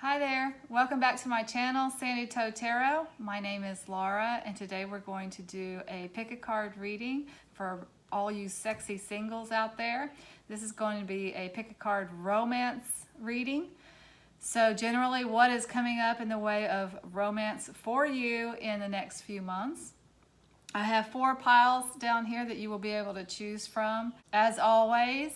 Hi there, welcome back to my channel, Untitled Tarot. My name is Laura and today we're going to do a pick a card reading for all you sexy singles out there. This is going to be a pick a card romance reading. So generally what is coming up in the way of romance for you in the next few months. I have 4 piles down here that you will be able to choose from. As always,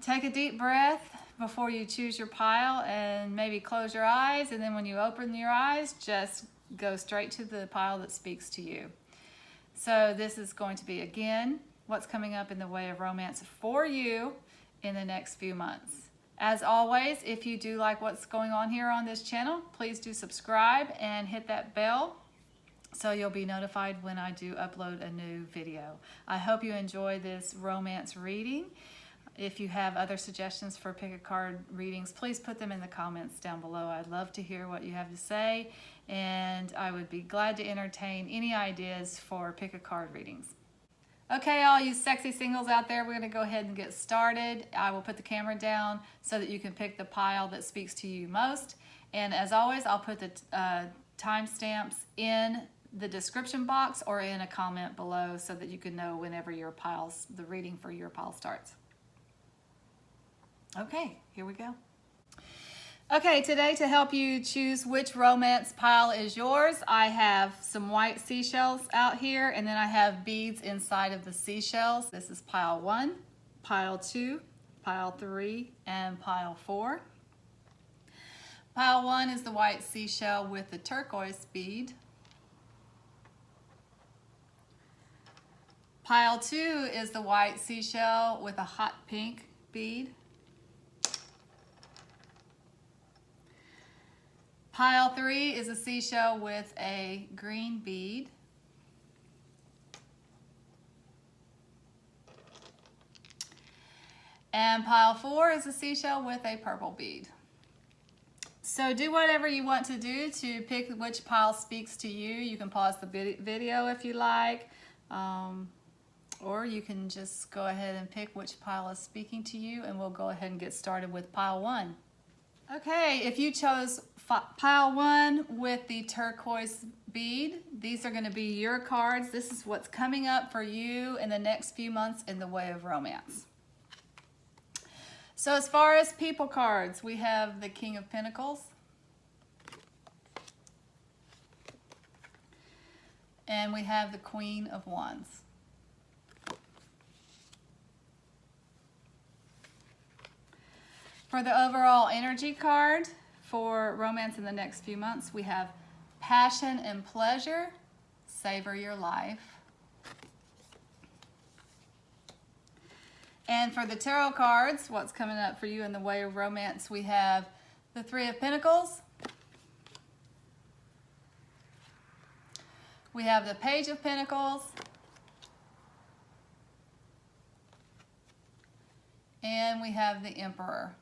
take a deep breath before you choose your pile and maybe close your eyes, and then when you open your eyes, just go straight to the pile that speaks to you. So this is going to be, again, what's coming up in the way of romance for you in the next few months. As always, if you do like what's going on here on this channel, please do subscribe and hit that bell so you'll be notified when I do upload a new video. I hope you enjoy this romance reading. If you have other suggestions for pick a card readings, please put them in the comments down below. I'd love to hear what you have to say, and I would be glad to entertain any ideas for pick a card readings. Okay, all you sexy singles out there, we're going to go ahead and get started. I will put the camera down so that you can pick the pile that speaks to you most. And as always, I'll put the timestamps in the description box or in a comment below so that you can know whenever the reading for your pile starts. Okay, here we go. Okay, today to help you choose which romance pile is yours, I have some white seashells out here, and then I have beads inside of the seashells. This is pile 1, pile 2, pile 3, and pile 4. Pile 1 is the white seashell with the turquoise bead. Pile 2 is the white seashell with a hot pink bead. Pile 3 is a seashell with a green bead. And pile 4 is a seashell with a purple bead. So do whatever you want to do to pick which pile speaks to you. You can pause the video if you like, or you can just go ahead and pick which pile is speaking to you, and we'll go ahead and get started with pile 1. Okay, if you chose pile 1 with the turquoise bead, these are going to be your cards. This is what's coming up for you in the next few months in the way of romance. So as far as people cards, we have the King of Pentacles, and we have the Queen of Wands. For the overall energy card for romance in the next few months, we have Passion and Pleasure, Savor Your Life. And for the tarot cards, what's coming up for you in the way of romance, we have the Three of Pentacles. We have the Page of Pentacles. And we have the Emperor.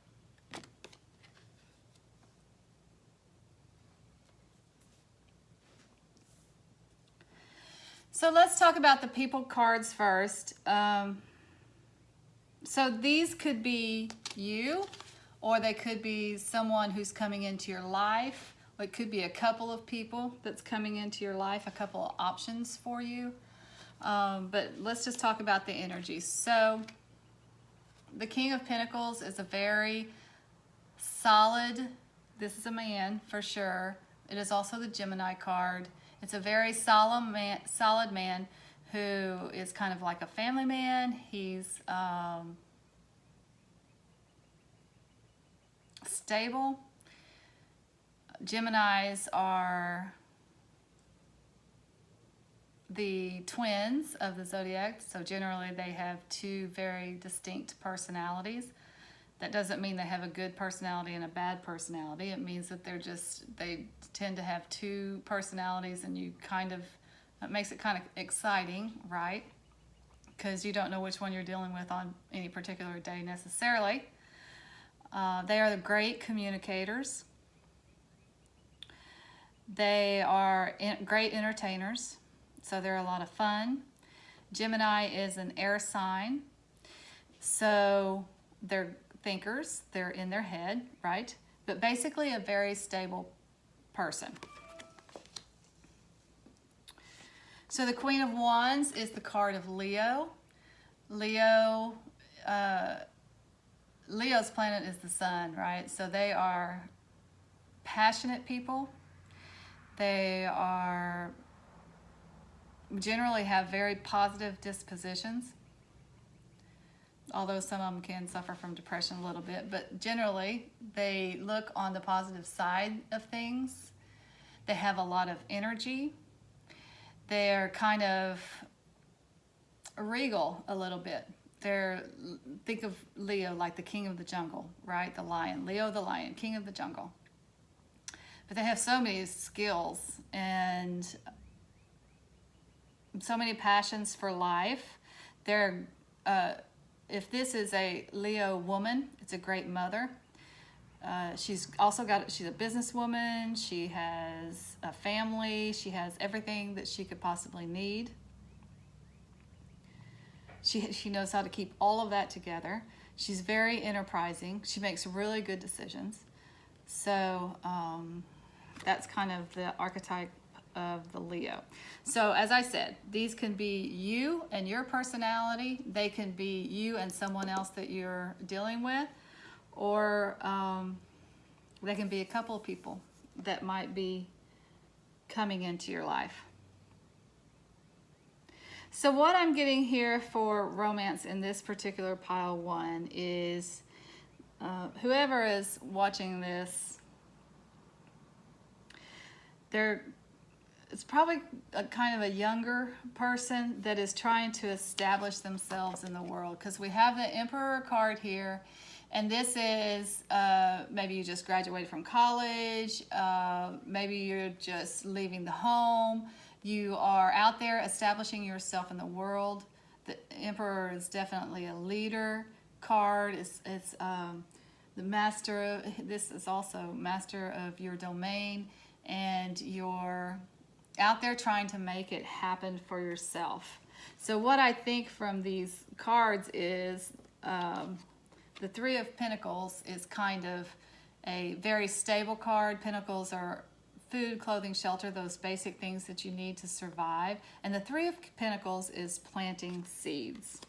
So let's talk about the people cards first. So these could be you, or they could be someone who's coming into your life. Or it could be a couple of people that's coming into your life, a couple of options for you. But let's just talk about the energy. So the King of Pentacles is a very solid, this is a man for sure. It is also the Gemini card. It's a very solid man who is kind of like a family man. He's stable. Geminis are the twins of the zodiac, so generally they have 2 very distinct personalities. That doesn't mean they have a good personality and a bad personality. It means that they tend to have 2 personalities, and it makes it kind of exciting, right? Because you don't know which one you're dealing with on any particular day necessarily. They are the great communicators. They are great entertainers, so they're a lot of fun. Gemini is an air sign, so they're thinkers, they're in their head, right? but basically a very stable person. So the Queen of Wands is the card of Leo. Leo's planet is the sun, right? So they are passionate people. They are generally have very positive dispositions, although some of them can suffer from depression a little bit, but generally they look on the positive side of things. They have a lot of energy. They're kind of regal a little bit. Think of Leo like the king of the jungle, right? The lion, Leo the lion, king of the jungle. But they have so many skills and so many passions for life. They're, if this is a Leo woman, it's a great mother. She's a businesswoman. She has a family. She has everything that she could possibly need. She knows how to keep all of that together. She's very enterprising. She makes really good decisions. So that's kind of the archetype of the Leo. So as I said, these can be you and your personality. They can be you and someone else that you're dealing with, or they can be a couple of people that might be coming into your life. So what I'm getting here for romance in this particular pile 1 is whoever is watching this, it's probably a kind of a younger person that is trying to establish themselves in the world, because we have the Emperor card here, and this is maybe you just graduated from college, maybe you're just leaving the home. You are out there establishing yourself in the world. The Emperor is definitely a leader card. It's the master. This is also master of your domain, and you're out there trying to make it happen for yourself. So what I think from these cards is the Three of Pentacles is kind of a very stable card. Pentacles are food, clothing, shelter, those basic things that you need to survive. And the Three of Pentacles is planting seeds.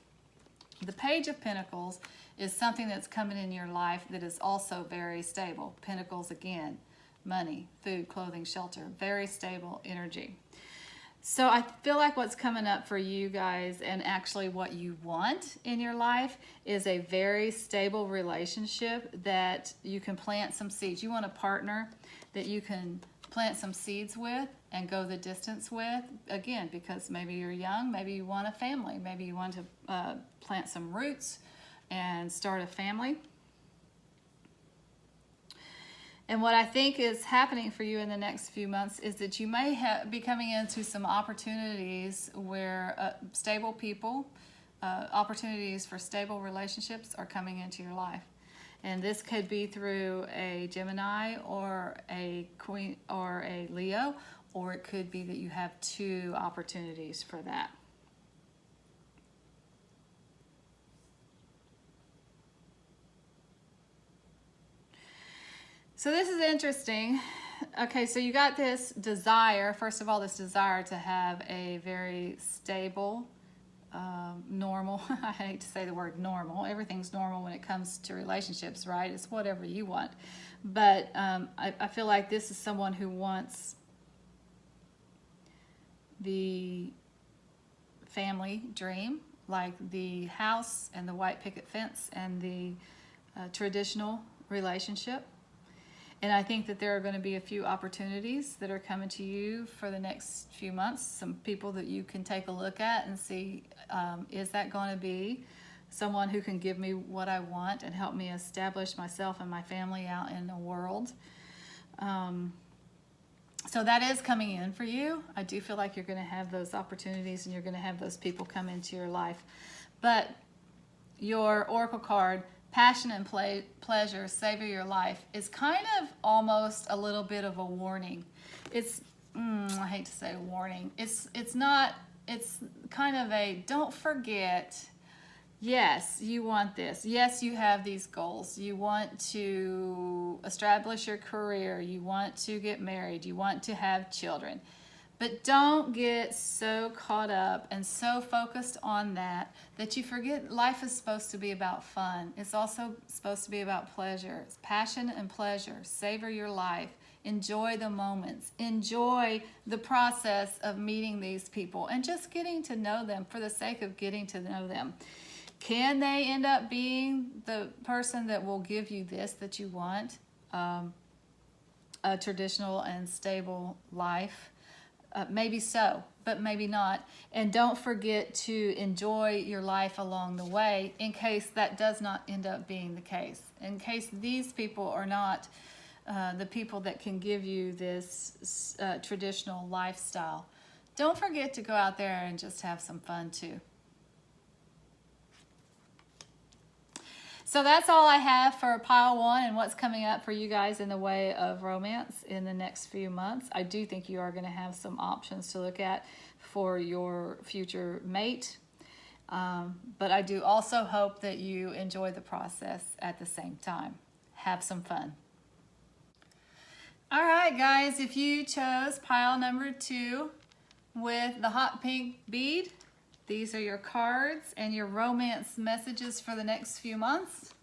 The Page of Pentacles is something that's coming in your life that is also very stable. Pentacles again, money, food, clothing, shelter, very stable energy. So I feel like what's coming up for you guys, and actually what you want in your life, is a very stable relationship that you can plant some seeds. You want a partner that you can plant some seeds with and go the distance with, again, because maybe you're young, maybe you want a family, maybe you want to plant some roots and start a family. And what I think is happening for you in the next few months is that you may be coming into some opportunities where stable people, opportunities for stable relationships are coming into your life. And this could be through a Gemini or a Queen or a Leo, or it could be that you have 2 opportunities for that. So this is interesting. Okay, so you got this desire, first of all, this desire to have a very stable, normal, I hate to say the word normal, everything's normal when it comes to relationships, right? It's whatever you want. But I feel like this is someone who wants the family dream, like the house and the white picket fence and the traditional relationship. And I think that there are going to be a few opportunities that are coming to you for the next few months. Some people that you can take a look at and see, is that going to be someone who can give me what I want and help me establish myself and my family out in the world? So that is coming in for you. I do feel like you're going to have those opportunities and you're going to have those people come into your life. But your Oracle card, Passion and Pleasure, Savor Your Life, is kind of almost a little bit of a warning. It's, I hate to say a warning. It's not, it's kind of a, don't forget Yes, you want this. Yes, you have these goals. You want to establish your career. You want to get married. You want to have children. But don't get so caught up and so focused on that that you forget life is supposed to be about fun. It's also supposed to be about pleasure. It's passion and pleasure. Savor your life. Enjoy the moments. Enjoy the process of meeting these people and just getting to know them for the sake of getting to know them. Can they end up being the person that will give you this that you want? A traditional and stable life? Maybe so, but maybe not. And don't forget to enjoy your life along the way in case that does not end up being the case. In case these people are not the people that can give you this traditional lifestyle. Don't forget to go out there and just have some fun too. So that's all I have for pile one and what's coming up for you guys in the way of romance in the next few months. I do think you are going to have some options to look at for your future mate. But I do also hope that you enjoy the process at the same time. Have some fun. All right, guys, if you chose pile number 2 with the hot pink bead, these are your cards and your romance messages for the next few months.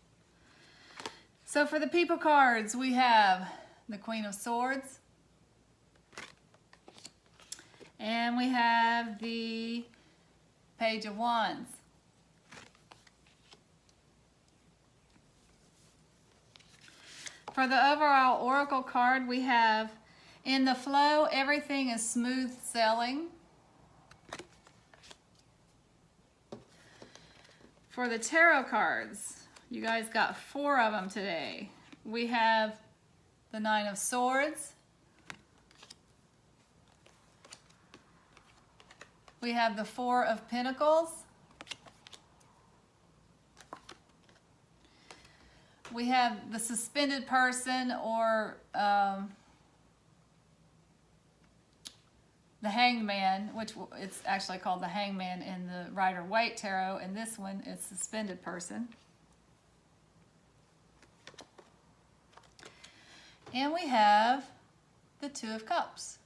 So for the people cards, we have the Queen of Swords. And we have the Page of Wands. For the overall oracle card, we have, in the flow, everything is smooth sailing. For the tarot cards, you guys got 4 of them today. We have the 9 of Swords. We have the 4 of Pentacles. We have the suspended person, or the Hangman, which it's actually called the Hangman in the Rider-Waite Tarot, and this one is suspended person. And we have the 2 of Cups.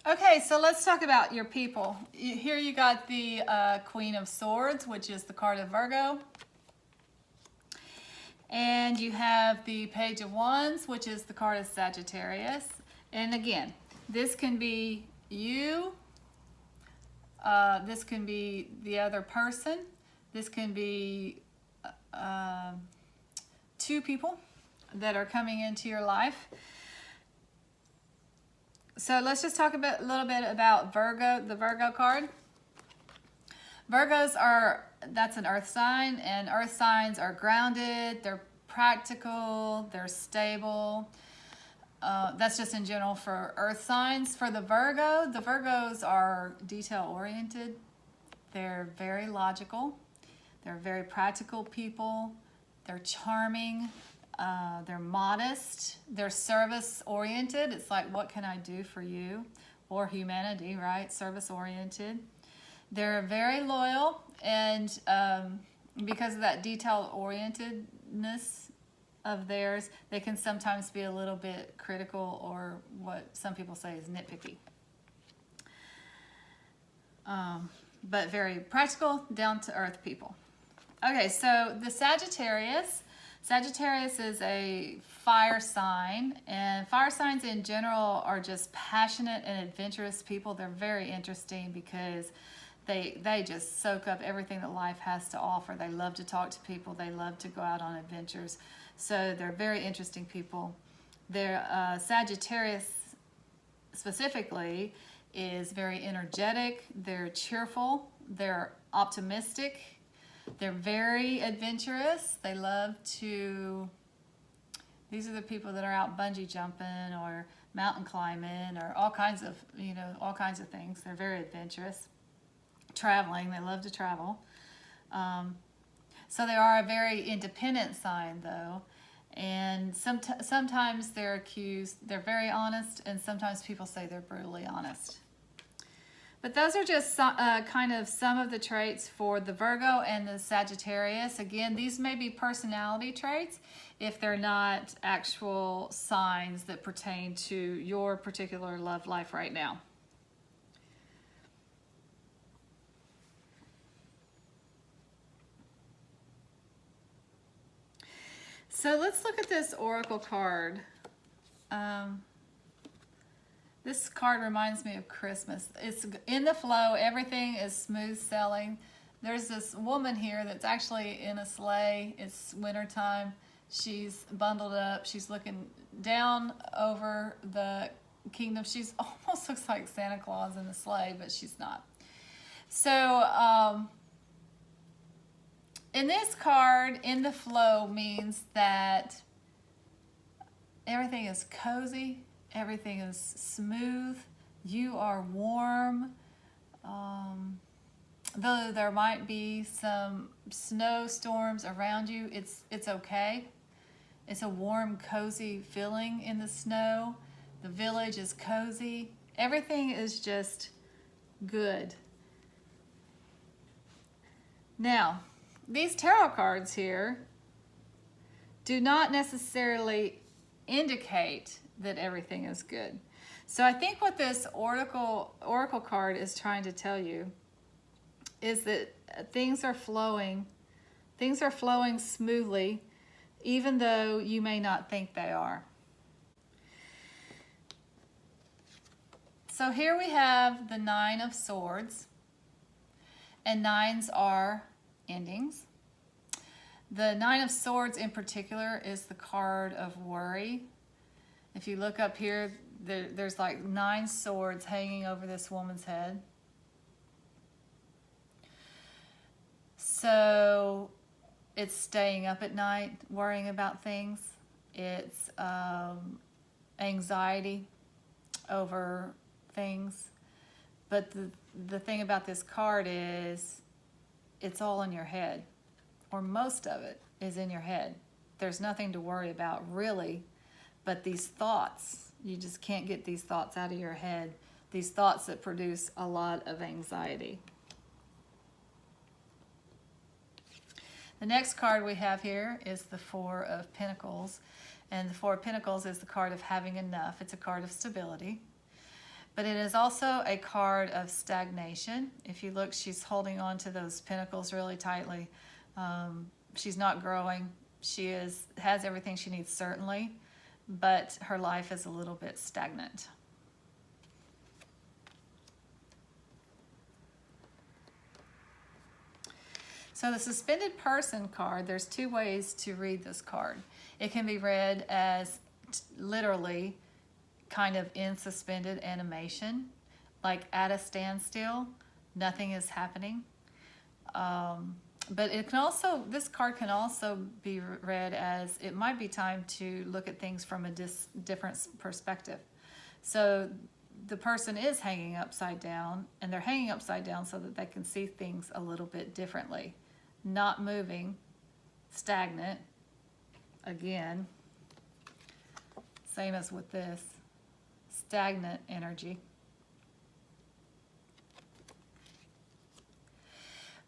Okay, so let's talk about your people. Here you got the Queen of Swords, which is the card of Virgo. And you have the Page of Wands, which is the card of Sagittarius. And again, this can be you. This can be the other person. This can be 2 people that are coming into your life. So let's just talk a little bit about Virgo, the Virgo card. Virgos are, that's an earth sign, and earth signs are grounded, they're practical, they're stable. That's just in general for earth signs. For the Virgos are detail-oriented. They're very logical. They're very practical people. They're charming. They're modest. They're service-oriented. It's like, what can I do for you? Or humanity, right? Service-oriented. They're very loyal, and because of that detail-orientedness of theirs, they can sometimes be a little bit critical, or what some people say is nitpicky. But very practical, down-to-earth people. Okay, so the Sagittarius is a fire sign, and fire signs in general are just passionate and adventurous people. They're very interesting because they just soak up everything that life has to offer. They love to talk to people. They love to go out on adventures. So they're very interesting people. Their Sagittarius specifically is very energetic. They're cheerful. They're optimistic. They're very adventurous. They love to, these are the people that are out bungee jumping or mountain climbing or all kinds of things. They're very adventurous. Traveling, they love to travel. So they are a very independent sign though. And sometimes they're accused, they're very honest, and sometimes people say they're brutally honest. But those are just kind of some of the traits for the Virgo and the Sagittarius. Again, these may be personality traits if they're not actual signs that pertain to your particular love life right now. So let's look at this oracle card. This card reminds me of Christmas. It's in the flow. Everything is smooth sailing. There's this woman here that's actually in a sleigh. It's wintertime. She's bundled up. She's looking down over the kingdom. She's almost looks like Santa Claus in the sleigh, but she's not. So, in this card, in the flow means that everything is cozy, everything is smooth, you are warm. Though there might be some snowstorms around you, it's okay. It's a warm, cozy feeling in the snow. The village is cozy. Everything is just good. Now, these tarot cards here do not necessarily indicate that everything is good. So I think what this oracle card is trying to tell you is that things are flowing smoothly, even though you may not think they are. So here we have the Nine of Swords, and nines are endings. The Nine of Swords in particular is the card of worry. If you look up here, there's like 9 swords hanging over this woman's head. So it's staying up at night, worrying about things. It's anxiety over things. But the thing about this card is it's all in your head, or most of it is in your head. There's nothing to worry about really, but these thoughts, you just can't get these thoughts out of your head. These thoughts that produce a lot of anxiety. The next card we have here is the Four of Pentacles, and the Four of Pentacles is the card of having enough. It's a card of stability. But it is also a card of stagnation. If you look, she's holding on to those pentacles really tightly. She's not growing. She has everything she needs, certainly, but her life is a little bit stagnant. So the Suspended Person card, there's 2 ways to read this card. It can be read as literally kind of in suspended animation, like at a standstill, nothing is happening. But it can also, this card can also be read as it might be time to look at things from a different perspective. So the person is hanging upside down, and they're hanging upside down so that they can see things a little bit differently. Not moving, stagnant, again, same as with this. Stagnant energy.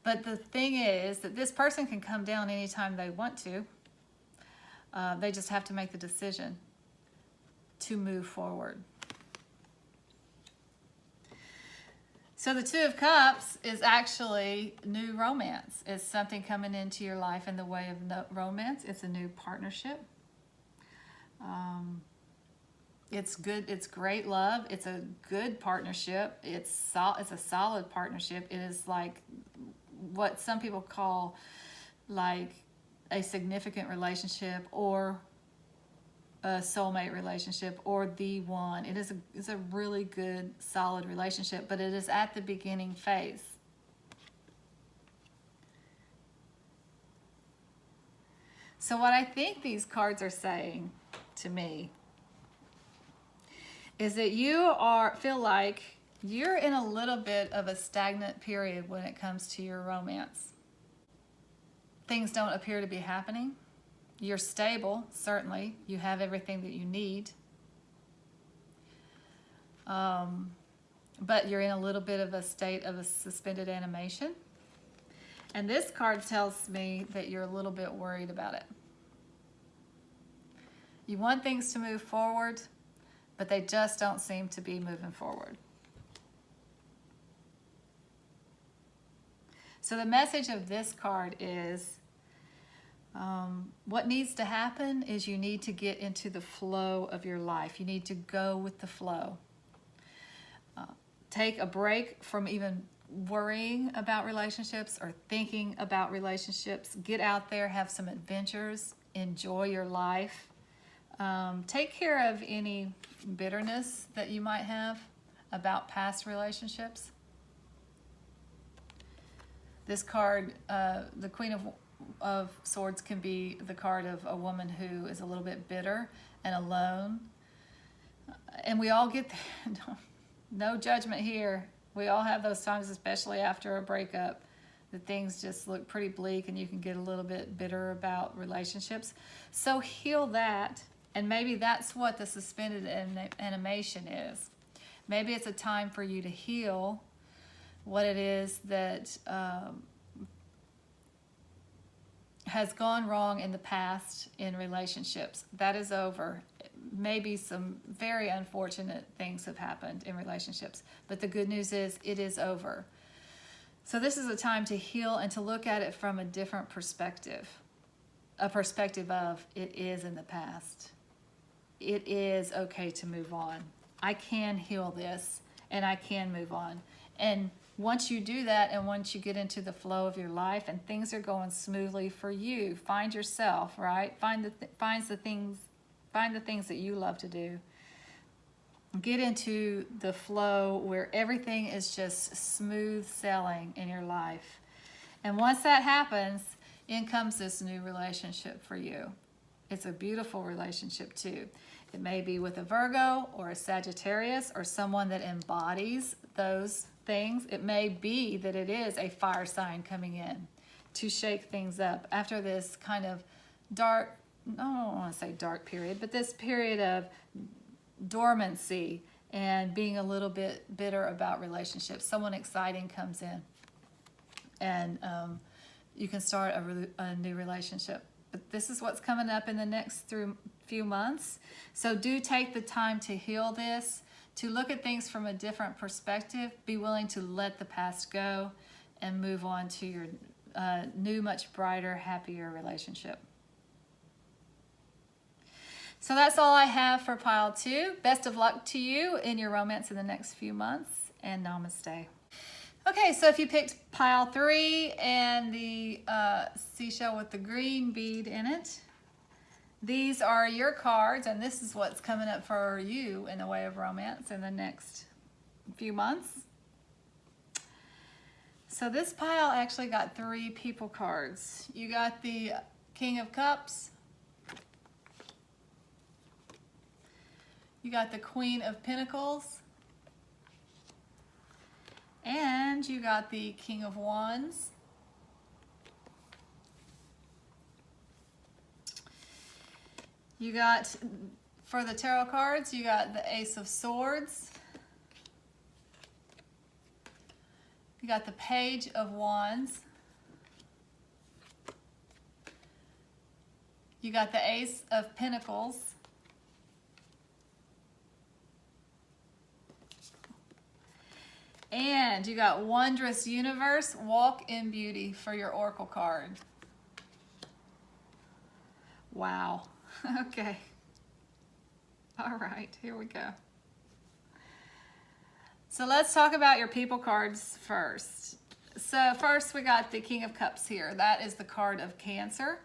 But the thing is that this person can come down anytime they want to. They just have to make the decision to move forward. So the Two of Cups is actually new romance. It's something coming into your life in the way of romance. It's a new partnership. It's good. It's great love. It's a good partnership. It's a solid partnership. It is like what some people call like a significant relationship or a soulmate relationship or the one. It's a really good, solid relationship, but it is at the beginning phase. So what I think these cards are saying to me is that you feel like you're in a little bit of a stagnant period when it comes to your romance. Things don't appear to be happening. You're stable, certainly. You have everything that you need. But you're in a little bit of a state of a suspended animation. And this card tells me that you're a little bit worried about it. You want things to move forward, but they just don't seem to be moving forward. So the message of this card is, what needs to happen is you need to get into the flow of your life. You need to go with the flow. Take a break from even worrying about relationships or thinking about relationships. Get out there, have some adventures, enjoy your life. Take care of any bitterness that you might have about past relationships. This card, the Queen of Swords, can be the card of a woman who is a little bit bitter and alone. And we all get there. No judgment here. We all have those times, especially after a breakup, that things just look pretty bleak and you can get a little bit bitter about relationships. So heal that, and maybe that's what the suspended animation is. Maybe it's a time for you to heal what it is that has gone wrong in the past in relationships. That is over. Maybe some very unfortunate things have happened in relationships, but the good news is it is over. So this is a time to heal and to look at it from a different perspective. A perspective of, it is in the past. It is okay to move on. I can heal this and I can move on. And once you do that, and once you get into the flow of your life and things are going smoothly for you, find yourself, right? Find the things that you love to do. Get into the flow where everything is just smooth sailing in your life. And once that happens, in comes this new relationship for you. It's a beautiful relationship too. It may be with a Virgo or a Sagittarius or someone that embodies those things. It may be that it is a fire sign coming in to shake things up after this kind of dark, I don't want to say dark period, but this period of dormancy and being a little bit bitter about relationships. Someone exciting comes in and you can start a new relationship. But this is what's coming up in the next few months. So do take the time to heal this, to look at things from a different perspective, be willing to let the past go and move on to your new, much brighter, happier relationship. So that's all I have for pile 2. Best of luck to you in your romance in the next few months, and namaste. Okay, so if you picked pile 3 and the seashell with the green bead in it, these are your cards, and this is what's coming up for you in the way of romance in the next few months. So this pile actually got 3 people cards. You got the King of Cups, you got the Queen of Pentacles, and you got the King of Wands. You got, for the tarot cards, you got the Ace of Swords. You got the Page of Wands. You got the Ace of Pentacles. And you got Wondrous Universe, Walk in Beauty for your Oracle card. Wow. Okay. All right, here we go. So let's talk about your people cards first. So first we got the King of Cups here. That is the card of Cancer.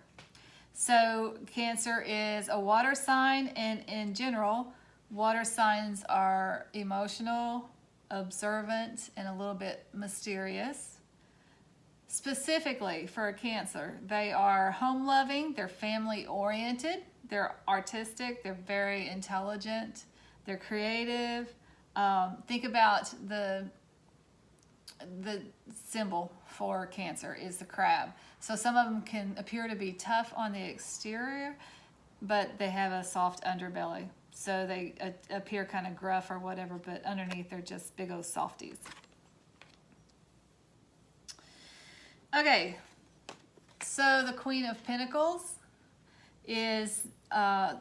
So Cancer is a water sign, and in general, water signs are emotional, observant, and a little bit mysterious. Specifically for a Cancer, they are home-loving, they're family-oriented, they're artistic, they're very intelligent, they're creative. Think about the the symbol for Cancer is the crab. So some of them can appear to be tough on the exterior, but they have a soft underbelly. So they appear kind of gruff or whatever, but underneath they're just big old softies. Okay, so the Queen of Pentacles is the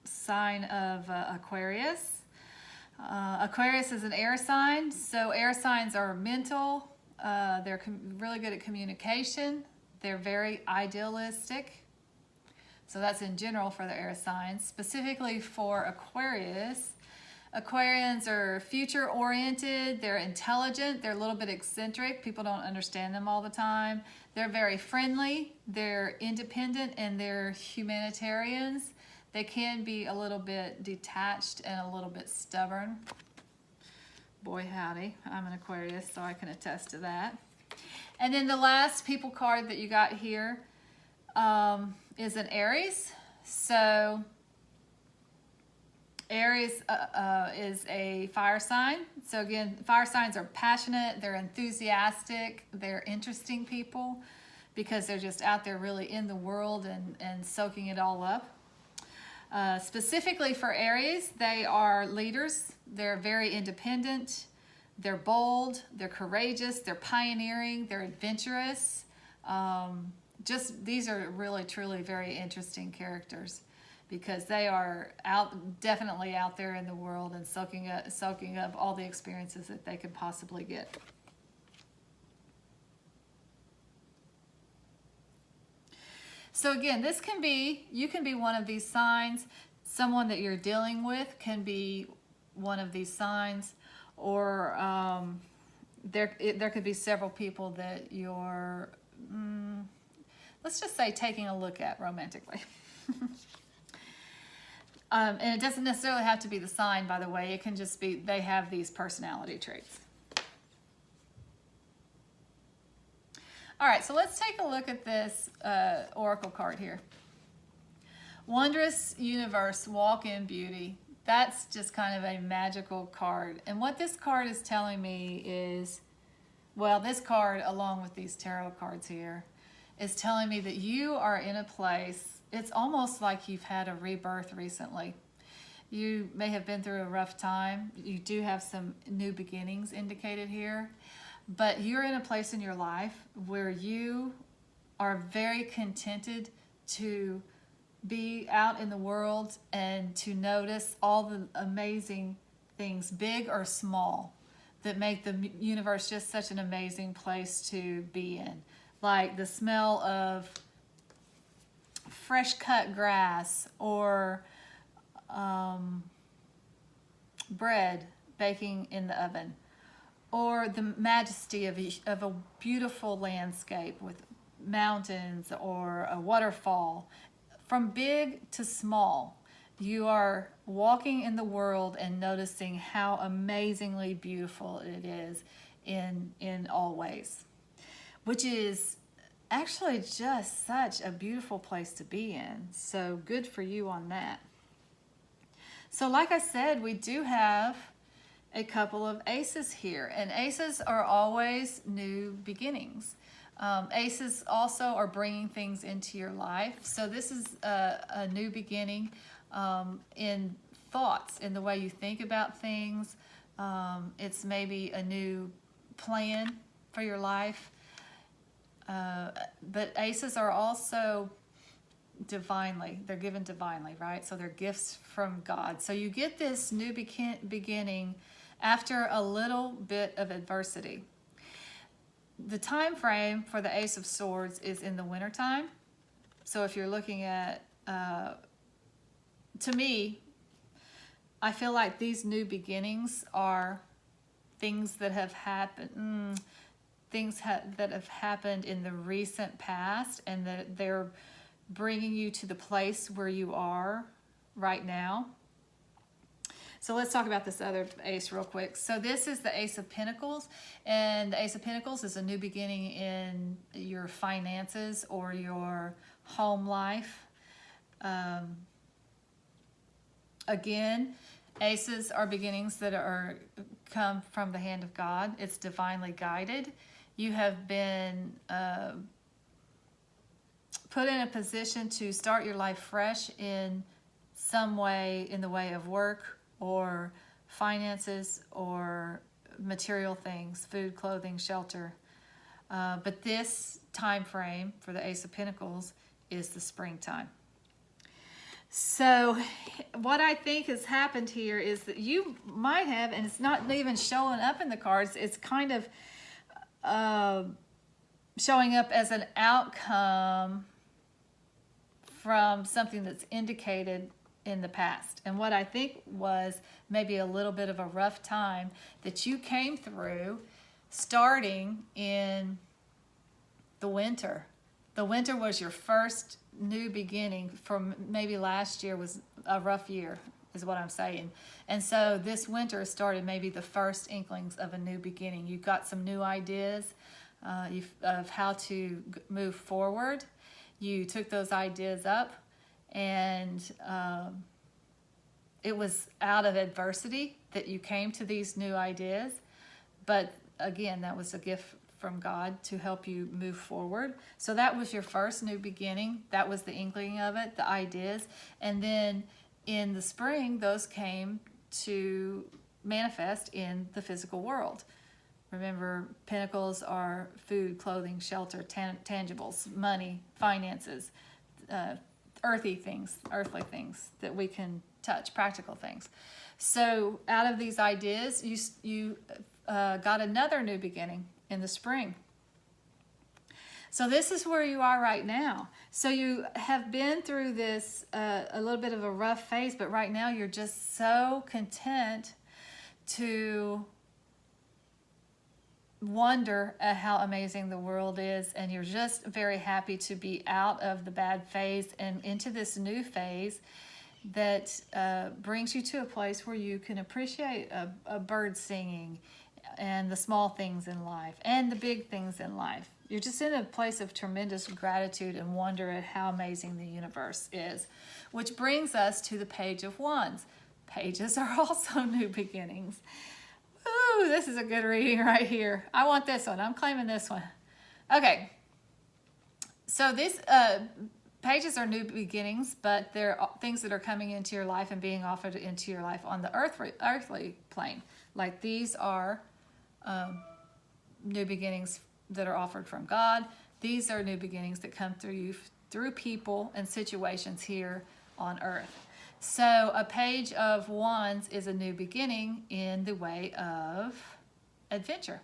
sign of Aquarius. Aquarius is an air sign, so air signs are mental. They're really good at communication. They're very idealistic. So that's in general for the air signs. Specifically for Aquarius, Aquarians are future oriented, they're intelligent, they're a little bit eccentric. People don't understand them all the time. They're very friendly, they're independent, and they're humanitarians. They can be a little bit detached and a little bit stubborn. Boy howdy, I'm an Aquarius, so I can attest to that. And then the last people card that you got here is an Aries. So Aries is a fire sign. So again, fire signs are passionate, they're enthusiastic, they're interesting people because they're just out there really in the world and soaking it all up. Specifically for Aries, they are leaders. They're very independent. They're bold. They're courageous. They're pioneering. They're adventurous. These are really, truly very interesting characters because they are definitely out there in the world and soaking up all the experiences that they could possibly get. So again, you can be one of these signs. Someone that you're dealing with can be one of these signs, or there could be several people that you're, let's just say, taking a look at romantically. And it doesn't necessarily have to be the sign, by the way. It can just be they have these personality traits. All right, so let's take a look at this oracle card here. Wondrous universe, walk in beauty. That's just kind of a magical card. And what this card is telling me is, well, this card, along with these tarot cards here, is telling me that you are in a place, it's almost like you've had a rebirth recently. You may have been through a rough time. You do have some new beginnings indicated here. But you're in a place in your life where you are very contented to be out in the world and to notice all the amazing things, big or small, that make the universe just such an amazing place to be in. Like the smell of fresh cut grass or bread baking in the oven, or the majesty of a beautiful landscape with mountains or a waterfall. From big to small, you are walking in the world and noticing how amazingly beautiful it is in all ways, which is actually just such a beautiful place to be in. So good for you on that. So like I said, we do have a couple of aces here, and aces are always new beginnings. Aces also are bringing things into your life. So this is a new beginning in thoughts, in the way you think about things. It's maybe a new plan for your life. But aces are also they're given divinely, right? So they're gifts from God. So you get this new beginning after a little bit of adversity. The time frame for the Ace of Swords is in the wintertime. So if you're looking at, to me, I feel like these new beginnings are things that have happened, that have happened in the recent past, and that they're bringing you to the place where you are right now. So let's talk about this other ace real quick. So this is the Ace of Pentacles, and the Ace of Pentacles is a new beginning in your finances or your home life. Again, Aces are beginnings that are come from the hand of God. It's divinely guided. You have been put in a position to start your life fresh in some way, in the way of work or finances or material things, food, clothing, shelter. But this time frame for the Ace of Pentacles is the springtime. So what I think has happened here is that you might have, and it's not even showing up in the cards, it's kind of showing up as an outcome from something that's indicated in the past. And what I think was maybe a little bit of a rough time that you came through starting in the winter. The winter was your first new beginning. From maybe last year was a rough year, is what I'm saying. And so this winter started maybe the first inklings of a new beginning. You got some new ideas of how to move forward. You took those ideas up, and it was out of adversity that you came to these new ideas. But again, that was a gift from God to help you move forward. So that was your first new beginning. That was the inkling of it, the ideas. And then in the spring, those came to manifest in the physical world. Remember, pentacles are food, clothing, shelter, tangibles, money, finances, earthly things that we can touch, practical things. So out of these ideas, you got another new beginning in the spring. So this is where you are right now. So you have been through this a little bit of a rough phase, but right now you're just so content to wonder at how amazing the world is, and you're just very happy to be out of the bad phase and into this new phase that brings you to a place where you can appreciate a bird singing and the small things in life and the big things in life. You're just in a place of tremendous gratitude and wonder at how amazing the universe is, which brings us to the Page of Wands. Pages are also new beginnings. Ooh, this is a good reading right here. I want this one. I'm claiming this one. Okay. So these pages are new beginnings, but they're things that are coming into your life and being offered into your life on the earthly plane. Like these are new beginnings that are offered from God. These are new beginnings that come through you, through people and situations here on earth. So a Page of Wands is a new beginning in the way of adventure.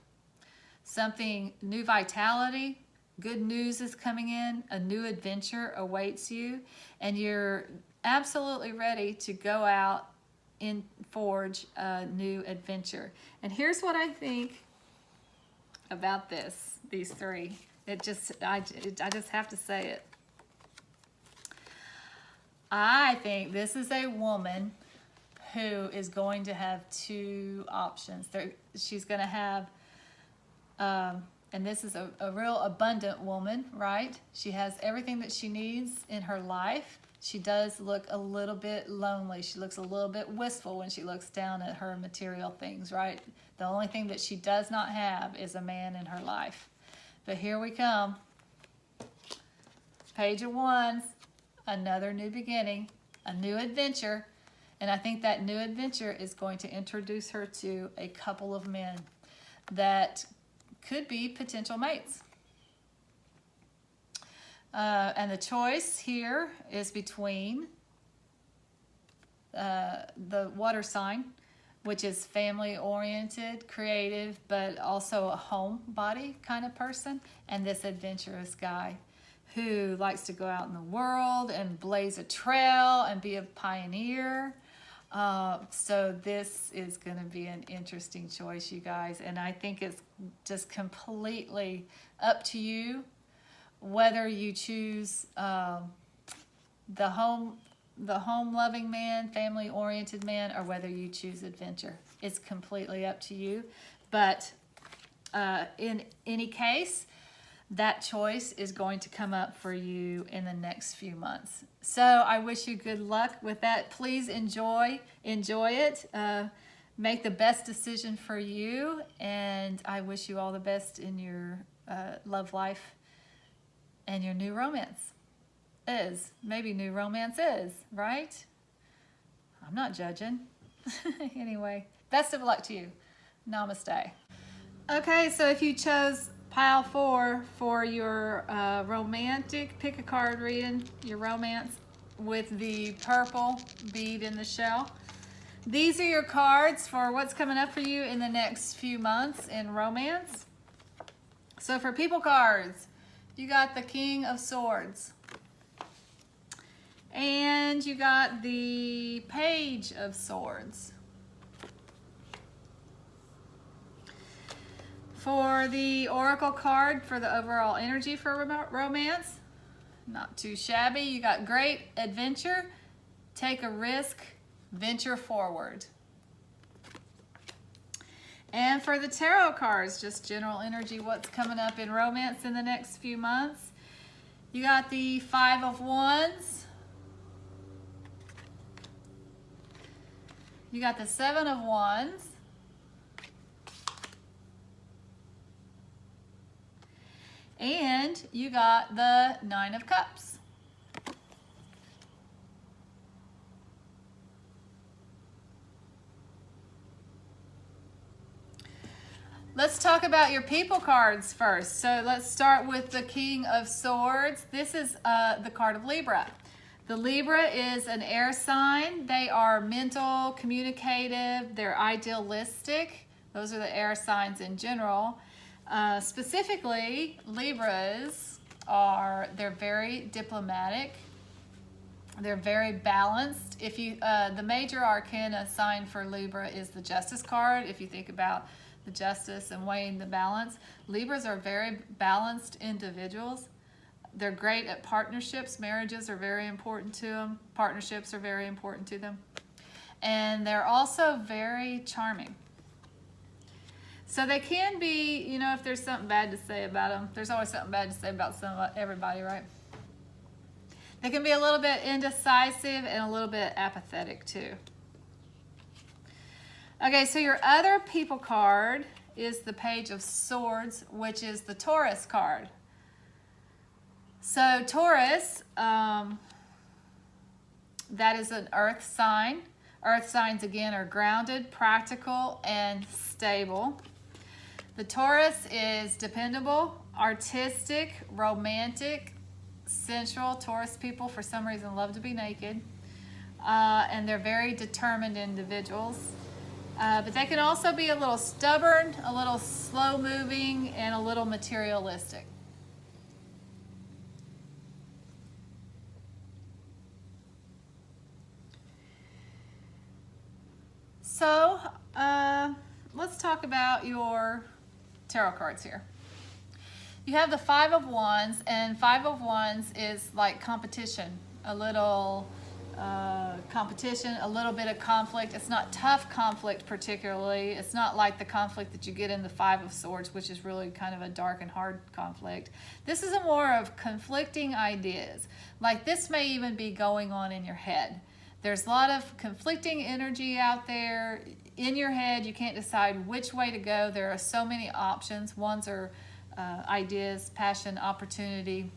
Something, new vitality, good news is coming in, a new adventure awaits you, and you're absolutely ready to go out and forge a new adventure. And here's what I think about these three. I just have to say it. I think this is a woman who is going to have two options. She's going to have, and this is a real abundant woman, right? She has everything that she needs in her life. She does look a little bit lonely. She looks a little bit wistful when she looks down at her material things, right? The only thing that she does not have is a man in her life. But here we come. Page of Wands, another new beginning, a new adventure. And I think that new adventure is going to introduce her to a couple of men that could be potential mates. And the choice here is between the water sign, which is family-oriented, creative, but also a homebody kind of person, and this adventurous guy who likes to go out in the world and blaze a trail and be a pioneer. So this is going to be an interesting choice, you guys, and I think it's just completely up to you whether you choose the home-loving man, family-oriented man, or whether you choose adventure. It's completely up to you. But in any case, that choice is going to come up for you in the next few months. So I wish you good luck with that. Please enjoy it. Make the best decision for you, and I wish you all the best in your love life and your new romance. Maybe new romance is, right? I'm not judging. Anyway, best of luck to you. Namaste. Okay, so if you chose pile 4 for your romantic, pick a card reading, your romance with the purple bead in the shell. These are your cards for what's coming up for you in the next few months in romance. So for people cards, you got the King of Swords. And you got the Page of Swords. For the Oracle card for the overall energy for romance, not too shabby. You got Great Adventure, Take a Risk, Venture Forward. And for the tarot cards, just general energy, what's coming up in romance in the next few months. You got the Five of Wands. You got the Seven of Wands. And you got the Nine of Cups. Let's talk about your people cards first. So let's start with the King of Swords. This is the card of Libra. The Libra is an air sign. They are mental, communicative, they're idealistic. Those are the air signs in general. Specifically, Libras they're very diplomatic. They're very balanced. If you, the major arcana sign for Libra is the Justice card. If you think about the justice and weighing the balance, Libras are very balanced individuals. They're great at partnerships. Marriages are very important to them. Partnerships are very important to them. And they're also very charming. So they can be, you know, if there's something bad to say about them, there's always something bad to say about everybody, right? They can be a little bit indecisive and a little bit apathetic too. Okay, so your other people card is the Page of Swords, which is the Taurus card. So Taurus, that is an earth sign. Earth signs, again, are grounded, practical, and stable. The Taurus is dependable, artistic, romantic, sensual. Taurus people, for some reason, love to be naked. And they're very determined individuals. But they can also be a little stubborn, a little slow-moving, and a little materialistic. So, let's talk about your tarot cards here. You have the Five of Wands, and Five of Wands is like competition, a little competition, a little bit of conflict. It's not tough conflict particularly. It's not like the conflict that you get in the Five of Swords, which is really kind of a dark and hard conflict. This is a more of conflicting ideas. Like this may even be going on in your head. There's a lot of conflicting energy out there in your head. You can't decide which way to go. There are so many options. Ones are ideas, passion, opportunity.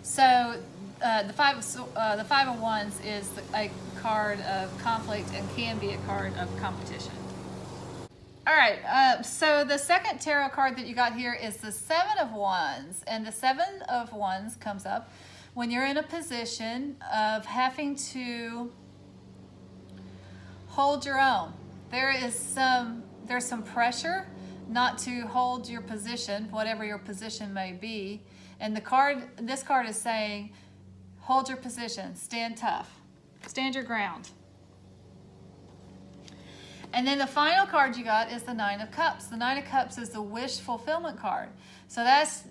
So the Five of Wands is a card of conflict and can be a card of competition. All right, so the second tarot card that you got here is the Seven of Wands. And the Seven of Wands comes up when you're in a position of having to hold your own. There's some pressure not to hold your position, whatever your position may be. And this card is saying, hold your position, stand tough, stand your ground. And then the final card you got is the Nine of Cups. The Nine of Cups is the wish fulfillment card. So that's,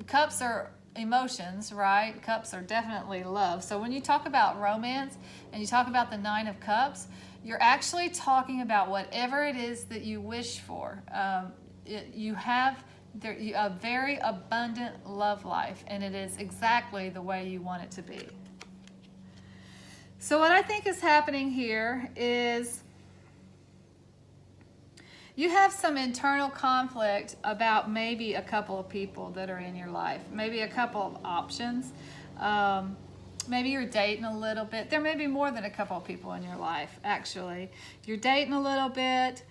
cups are emotions, right? Cups are definitely love. So when you talk about romance and you talk about the Nine of Cups, You're actually talking about whatever it is that you wish for. You have a very abundant love life, and it is exactly the way you want it to be. So what I think is happening here is you have some internal conflict about maybe a couple of people that are in your life, maybe a couple of options. Maybe you're dating a little bit. There may be more than a couple of people in your life, actually. You're dating a little bit.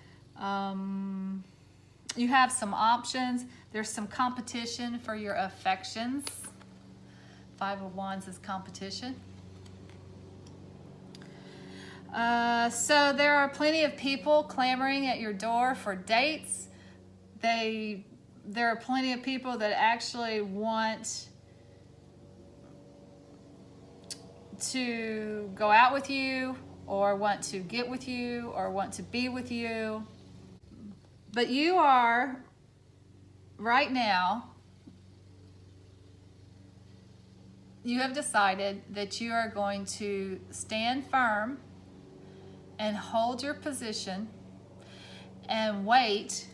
You have some options. There's some competition for your affections. Five of Wands is competition. So there are plenty of people clamoring at your door for dates. There are plenty of people that actually want to go out with you, or want to get with you, or want to be with you. But you are, right now, you have decided that you are going to stand firm and hold your position and wait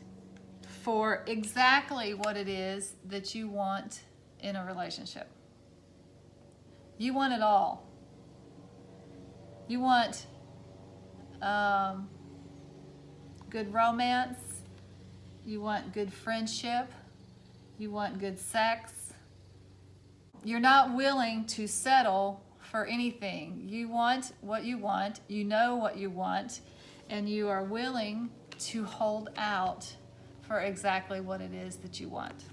for exactly what it is that you want in a relationship. You want it all. You want good romance. You want good friendship. You want good sex. You're not willing to settle for anything. You want what you want. You know what you want. And you are willing to hold out for exactly what it is that you want.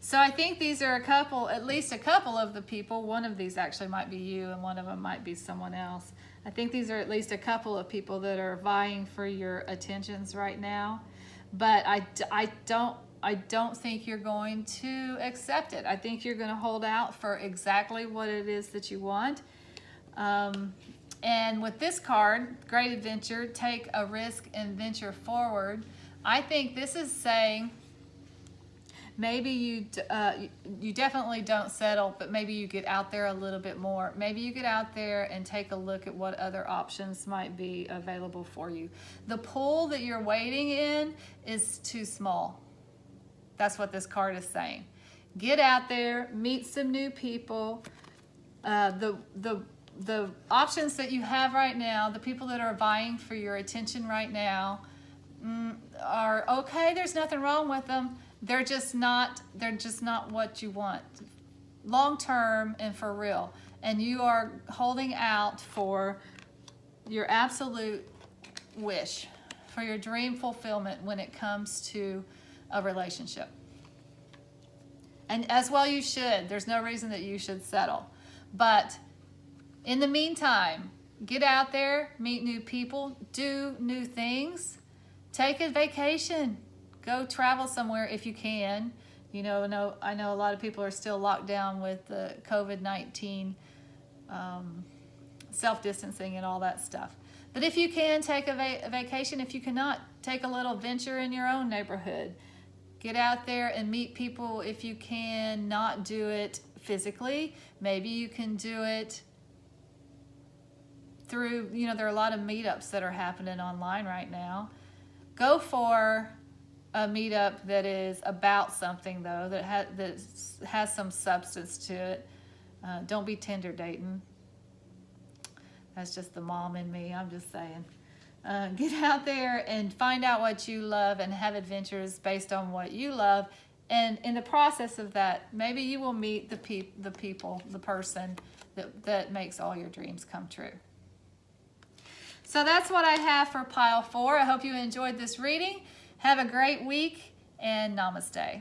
So I think these are at least a couple of the people. One of these actually might be you, and one of them might be someone else. I think these are at least a couple of people that are vying for your attentions right now. But I don't think you're going to accept it. I think you're going to hold out for exactly what it is that you want. And with this card, Great Adventure, take a risk and venture forward. I think this is saying maybe you definitely don't settle, but maybe you get out there a little bit more. Maybe you get out there and take a look at what other options might be available for you. The pool that you're wading in is too small. That's what this card is saying. Get out there, meet some new people. The options that you have right now, the people that are vying for your attention right now, are okay. There's nothing wrong with them. They're just not what you want, long term and for real. And you are holding out for your absolute wish, for your dream fulfillment when it comes to a relationship. And as well you should. There's no reason that you should settle. But in the meantime, get out there, meet new people, do new things, take a vacation. Go travel somewhere if you can. I know a lot of people are still locked down with the COVID-19 self-distancing and all that stuff. But if you can, take a vacation. If you cannot, take a little venture in your own neighborhood. Get out there and meet people if you can not do it physically. Maybe you can do it through, there are a lot of meetups that are happening online right now. Go for a meetup that is about something, though, that has some substance to it. Don't be Tinder dating. That's just the mom in me, I'm just saying. Get out there and find out what you love and have adventures based on what you love. And in the process of that, maybe you will meet the person that makes all your dreams come true. So that's what I have for pile 4. I hope you enjoyed this reading. Have a great week, and namaste.